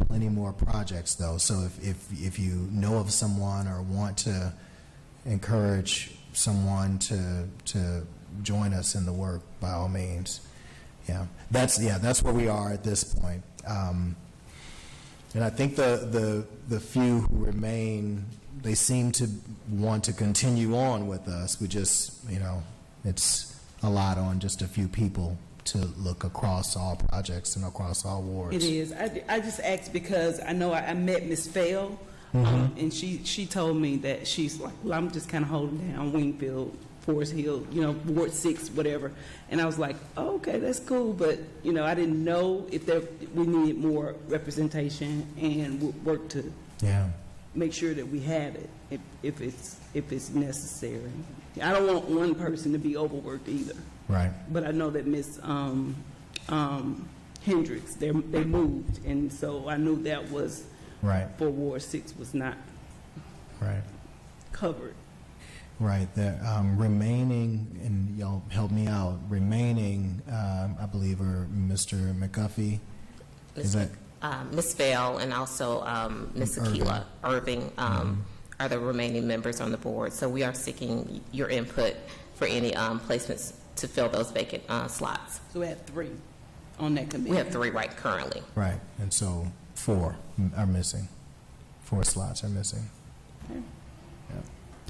plenty more projects, though, so if you know of someone or want to encourage someone to join us in the work, by all means. That's where we are at this point. And I think the few who remain, they seem to want to continue on with us. We just, it's a lot on just a few people to look across all projects and across all wards. It is. I just asked because I know I met Ms. Fell, and she told me that she's like, well, I'm just kind of holding down Wingfield, Forest Hill, Ward 6, whatever. And I was like, oh, okay, that's cool, but I didn't know if we needed more representation and work to make sure that we have it if it's necessary. I don't want one person to be overworked either. Right. But I know that Miss Hendricks, they moved, and so I knew that was for Ward 6 was not covered. Right. The remaining, and y'all help me out, I believe, are Mr. McGuffey. Is that? Ms. Vale and also Ms. Aquila Irving are the remaining members on the board. So we are seeking your input for any placements to fill those vacant slots. So we have 3 on that committee. We have 3 currently. Right. And so 4 are missing. 4 slots are missing.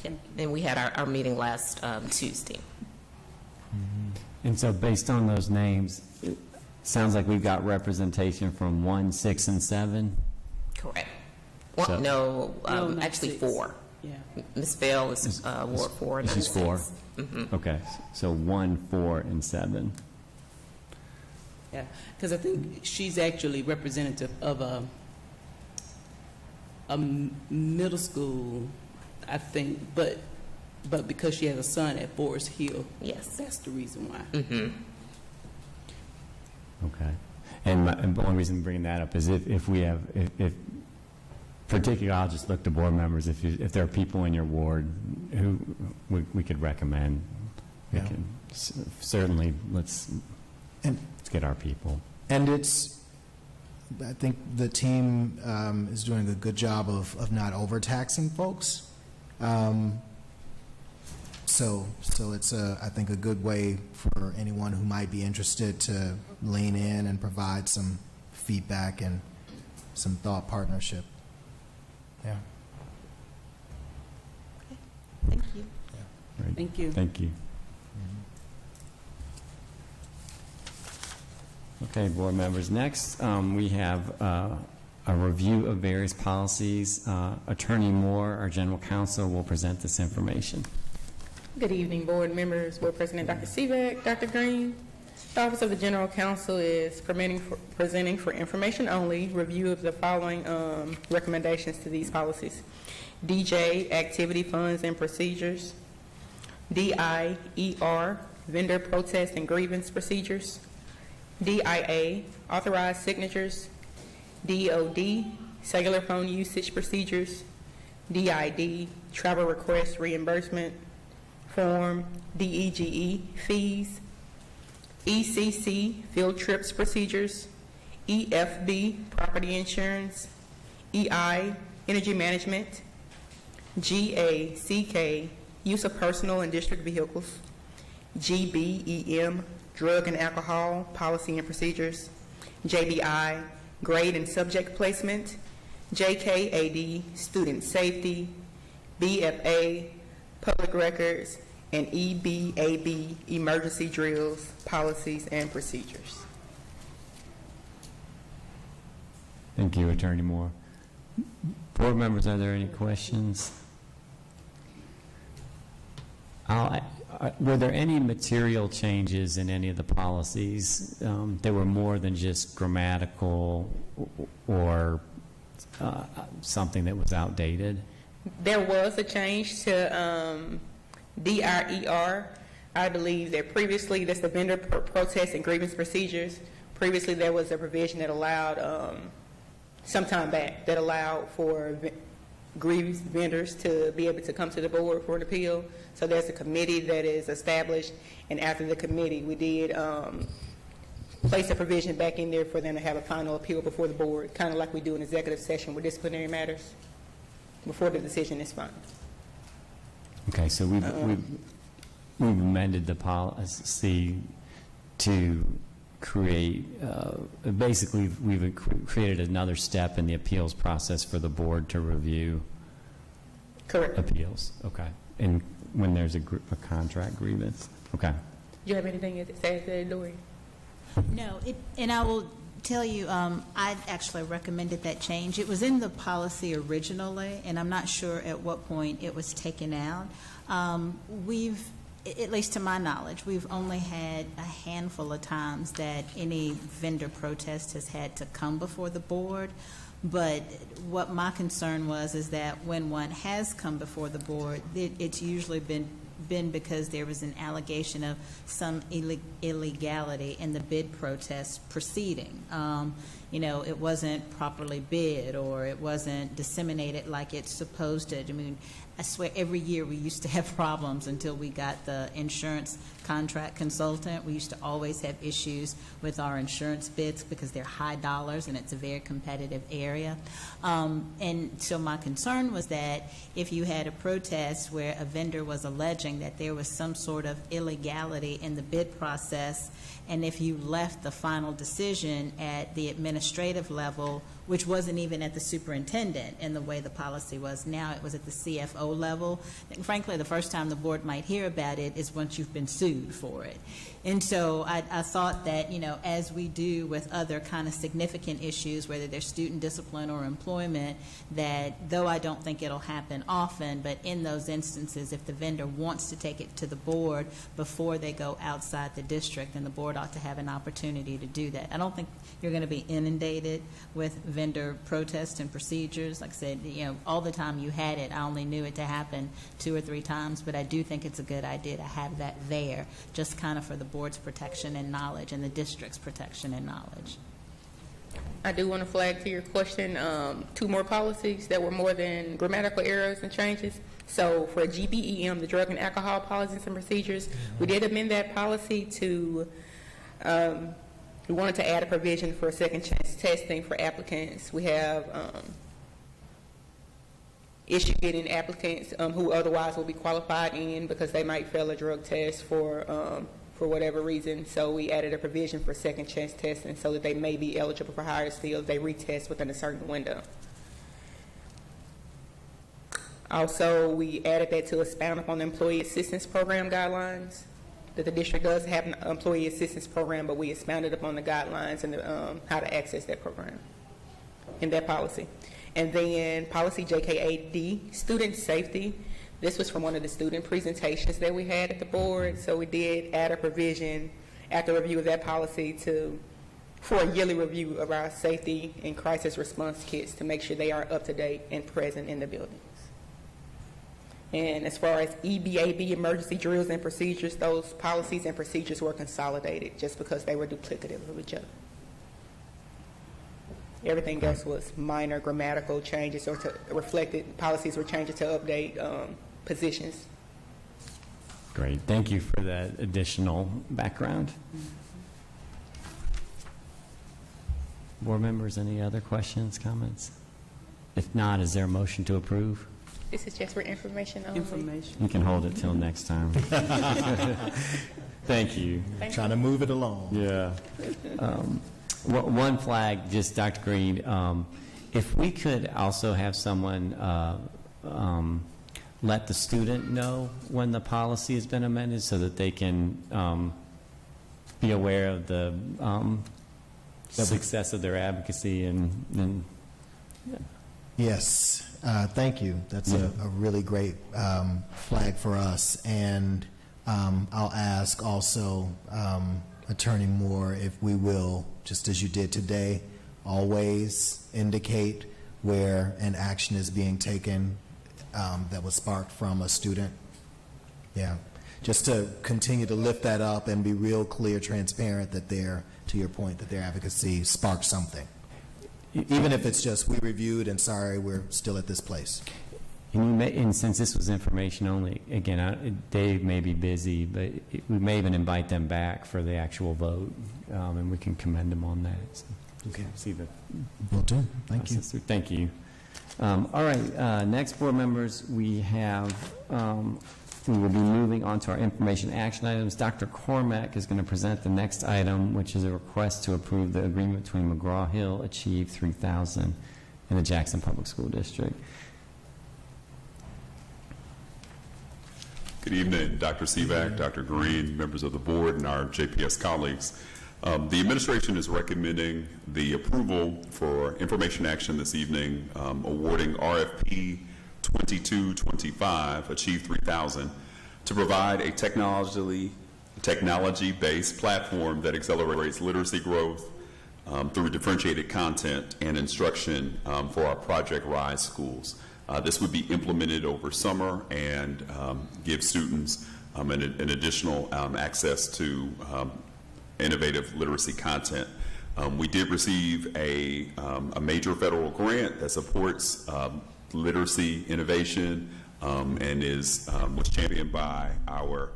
Okay. And we had our meeting last Tuesday. And so based on those names, it sounds like we've got representation from 1, 6, and 7? Correct. So, Actually 6. 4. Yeah. Ms. Vale is Ward 4. And She's 4? Okay. So 1, 4, and 7. Yeah, because I think she's actually representative of a middle school, I think, but because she has a son at Forest Hill, that's the reason why. Okay. And one reason I'm bringing that up is if particularly, I'll just look to board members, if there are people in your ward who we could recommend, we can certainly let's get our people. And I think the team is doing a good job of not overtaxing folks. So it's I think a good way for anyone who might be interested to lean in and provide some feedback and some thought partnership. Yeah. Thank you. Great. Thank you. Thank you. Okay, board members. Next, we have a review of various policies. Attorney Moore, our general counsel, will present this information. Good evening, board members, board president Dr. Sivak, Dr. Green. The Office of the General Counsel is presenting for information only review of the following recommendations to these policies. DJ, activity funds and procedures. DIER, vendor protest and grievance procedures. DIA, authorized signatures. DOD, cellular phone usage procedures. DID, travel request reimbursement form. DEGE, fees. ECC, field trips procedures. EFB, property insurance. EI, energy management. GACK, use of personal and district vehicles. GBEM, drug and alcohol policy and procedures. JBI, grade and subject placement. JKAD, student safety. BFA, public records. And EBAB, emergency drills, policies, and procedures. Thank you, Attorney Moore. Board members, are there any questions? Were there any material changes in any of the policies that were more than just grammatical or something that was outdated? There was a change to DRER. I believe that previously, that's the vendor protest and grievance procedures. Previously, there was a provision that allowed, some time back, that allowed for grievance vendors to be able to come to the board for an appeal. So there's a committee that is established, and after the committee, we did place a provision back in there for them to have a final appeal before the board, kind of like we do in executive session with disciplinary matters, before the decision is final. Okay, so we've amended the policy to create, basically we've created another step in the appeals process for the board to review. Correct. Appeals. Okay. And when there's a contract grievance. Okay. Do you have anything to say to that, Lori? No, and I will tell you, I actually recommended that change. It was in the policy originally, and I'm not sure at what point it was taken out. We've, at least to my knowledge, we've only had a handful of times that any vendor protest has had to come before the board. But what my concern was is that when one has come before the board, it's usually been because there was an allegation of some illegality in the bid protest proceeding. It wasn't properly bid, or it wasn't disseminated like it's supposed to. I mean, I swear every year we used to have problems until we got the insurance contract consultant. We used to always have issues with our insurance bids because they're high dollars and it's a very competitive area. And so my concern was that if you had a protest where a vendor was alleging that there was some sort of illegality in the bid process, and if you left the final decision at the administrative level, which wasn't even at the superintendent in the way the policy was now, it was at the CFO level, and frankly, the first time the board might hear about it is once you've been sued for it. And so I thought that, as we do with other kind of significant issues, whether they're student discipline or employment, that though I don't think it'll happen often, but in those instances, if the vendor wants to take it to the board before they go outside the district, then the board ought to have an opportunity to do that. I don't think you're going to be inundated with vendor protests and procedures. Like I said, all the time you had it, I only knew it to happen 2 or 3 times, but I do think it's a good idea to have that there, just kind of for the board's protection and knowledge and the district's protection and knowledge. I do want to flag to your question 2 more policies that were more than grammatical errors and changes. So for GBEM, the drug and alcohol policies and procedures, we did amend that policy to, we wanted to add a provision for second chance testing for applicants. We have issue getting applicants who otherwise will be qualified in because they might fail a drug test for whatever reason. So we added a provision for second chance testing so that they may be eligible for higher still if they retest within a certain window. Also, we added that to expound upon the Employee Assistance Program guidelines. that the district does have an employee assistance program, but we expounded upon the guidelines and how to access that program in that policy. And then policy JKAD, student safety. This was from one of the student presentations that we had at the board. So we did add a provision after review of that policy for a yearly review of our safety and crisis response kits to make sure they are up to date and present in the buildings. And as far as EBAB, emergency drills and procedures, those policies and procedures were consolidated just because they were duplicative of each other. Everything else was minor grammatical changes or to reflected policies were changes to update positions. Great. Thank you for that additional background. Board members, any other questions, comments? If not, is there a motion to approve? This is just for information only. You can hold it till next time. Thank you. Trying to move it along. Yeah. One flag, just Dr. Green, if we could also have someone let the student know when the policy has been amended so that they can be aware of the success of their advocacy and yeah. Yes, thank you. That's a really great flag for us. And I'll ask also Attorney Moore if we will, just as you did today, always indicate where an action is being taken that was sparked from a student. Yeah, just to continue to lift that up and be real clear, transparent that to your point, that their advocacy sparked something. Even if it's just, we reviewed and sorry, we're still at this place. And since this was information only, again, Dave may be busy, but we may even invite them back for the actual vote, and we can commend them on that. So okay. See the will do. Thank you. Thank you. All right, next board members, we will be moving on to our information action items. Dr. Cormack is going to present the next item, which is a request to approve the agreement between McGraw-Hill Achieve 3000 and the Jackson Public School District. Good evening, Dr. Sivak, Dr. Green, members of the board, and our JPS colleagues. The administration is recommending the approval for information action this evening, awarding RFP 2225 Achieve 3000 to provide a technology-based platform that accelerates literacy growth through differentiated content and instruction for our Project Rise schools. This would be implemented over summer and give students an additional access to innovative literacy content. We did receive a major federal grant that supports literacy innovation and was championed by our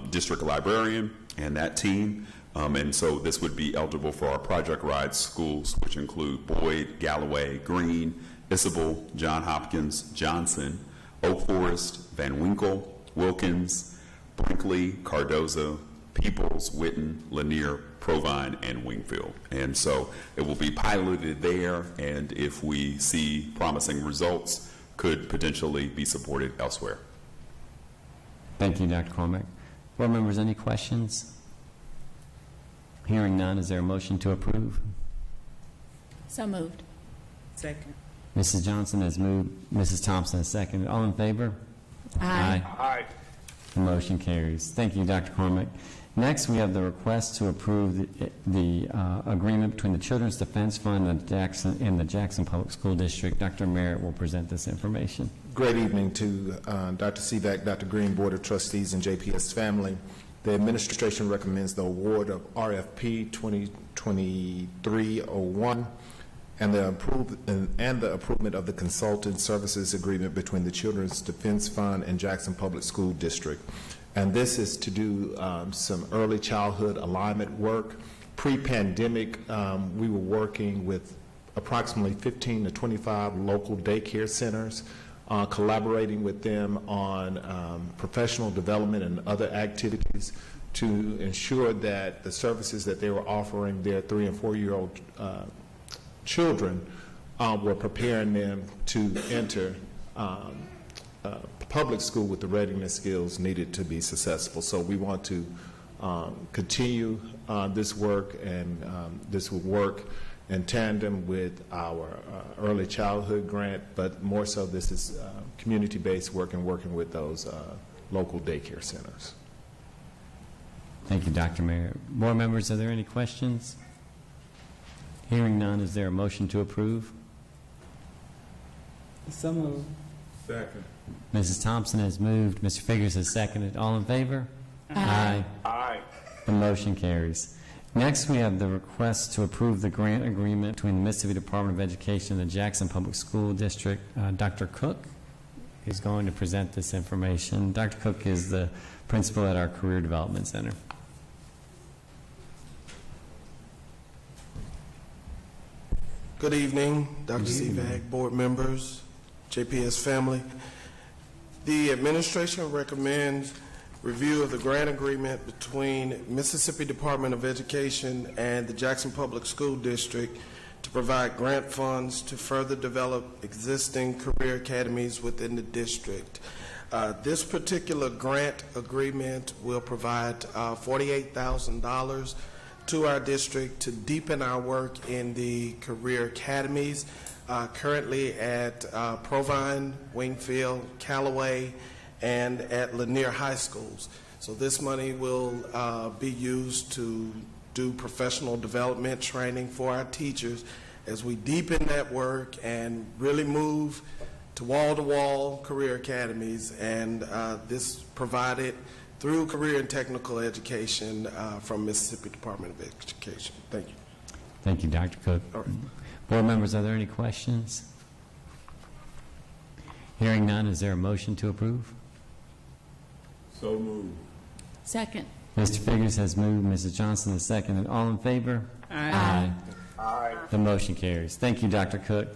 district librarian and that team. And so this would be eligible for our Project Rise schools, which include Boyd, Galloway, Green, Isabel, John Hopkins, Johnson, Oak Forest, Van Winkle, Wilkins, Brinkley, Cardozo, Peoples, Witten, Lanier, Provine, and Wingfield. And so it will be piloted there, and if we see promising results, could potentially be supported elsewhere. Thank you, Dr. Cormack. Board members, any questions? Hearing none, is there a motion to approve? So moved. Second. Mrs. Johnson has moved. Mrs. Thompson has seconded. All in favor? Aye. Aye. The motion carries. Thank you, Dr. Cormack. Next, we have the request to approve the agreement between the Children's Defense Fund and the Jackson Public School District. Dr. Merritt will present this information. Great evening to Dr. Sivak, Dr. Green, Board of Trustees, and JPS family. The administration recommends the award of RFP 2023-01 and the approval of the consultant services agreement between the Children's Defense Fund and Jackson Public School District. And this is to do some early childhood alignment work. Pre-pandemic, we were working with approximately 15 to 25 local daycare centers, collaborating with them on professional development and other activities to ensure that the services that they were offering their 3- and 4-year-old children were preparing them to enter public school with the readiness skills needed to be successful. So we want to continue this work, and this will work in tandem with our early childhood grant, but more so this is community-based work and working with those local daycare centers. Thank you, Dr. Mayor. Board members, are there any questions? Hearing none, is there a motion to approve? So moved. Second. Mrs. Thompson has moved. Mr. Figurs has seconded. All in favor? Aye. Aye. The motion carries. Next, we have the request to approve the grant agreement between the Mississippi Department of Education and the Jackson Public School District. Dr. Cook is going to present this information. Dr. Cook is the principal at our Career Development Center. Good evening, Dr. Sivak, board members, JPS family. The administration recommends review of the grant agreement between Mississippi Department of Education and the Jackson Public School District to provide grant funds to further develop existing career academies within the district. This particular grant agreement will provide $48,000 to our district to deepen our work in the career academies, currently at Provine, Wingfield, Callaway, and at Lanier High Schools. So this money will be used to do professional development training for our teachers as we deepen that work and really move to wall-to-wall career academies, and this provided through career and technical education from Mississippi Department of Education. Thank you. Thank you, Dr. Cook. All right. Board members, are there any questions? Hearing none, is there a motion to approve? So moved. Second. Mr. Figurs has moved. Mrs. Johnson has seconded. All in favor? Aye. Aye. The motion carries. Thank you, Dr. Cook.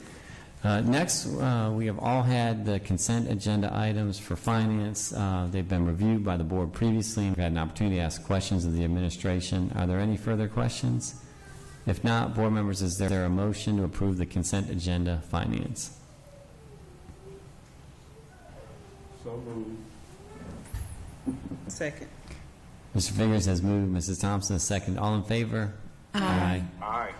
Next, we have all had the consent agenda items for finance. They've been reviewed by the board previously. We've had an opportunity to ask questions of the administration. Are there any further questions? If not, board members, is there a motion to approve the consent agenda finance? So moved. Second. Mr. Fingers has moved. Mrs. Thompson has seconded. All in favor? Aye. Aye.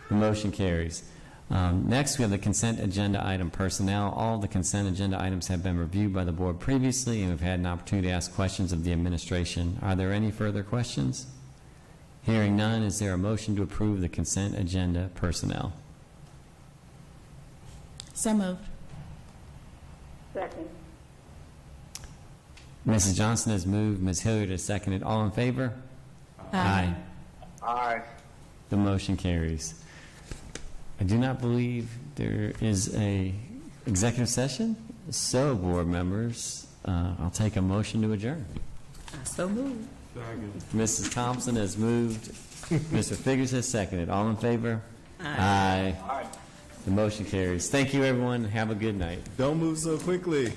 The motion carries. Next, we have the consent agenda item personnel. All the consent agenda items have been reviewed by the board previously, and we've had an opportunity to ask questions of the administration. Are there any further questions? Hearing none, is there a motion to approve the consent agenda personnel? So moved. Second. Mrs. Johnson has moved. Ms. Hilliard has seconded. All in favor? Aye. Aye. The motion carries. I do not believe there is a executive session. So, board members, I'll take a motion to adjourn. So moved. Second. Mrs. Thompson has moved. Mr. Figurs has seconded. All in favor? Aye. The motion carries. Thank you, everyone. Have a good night. Don't move so quickly.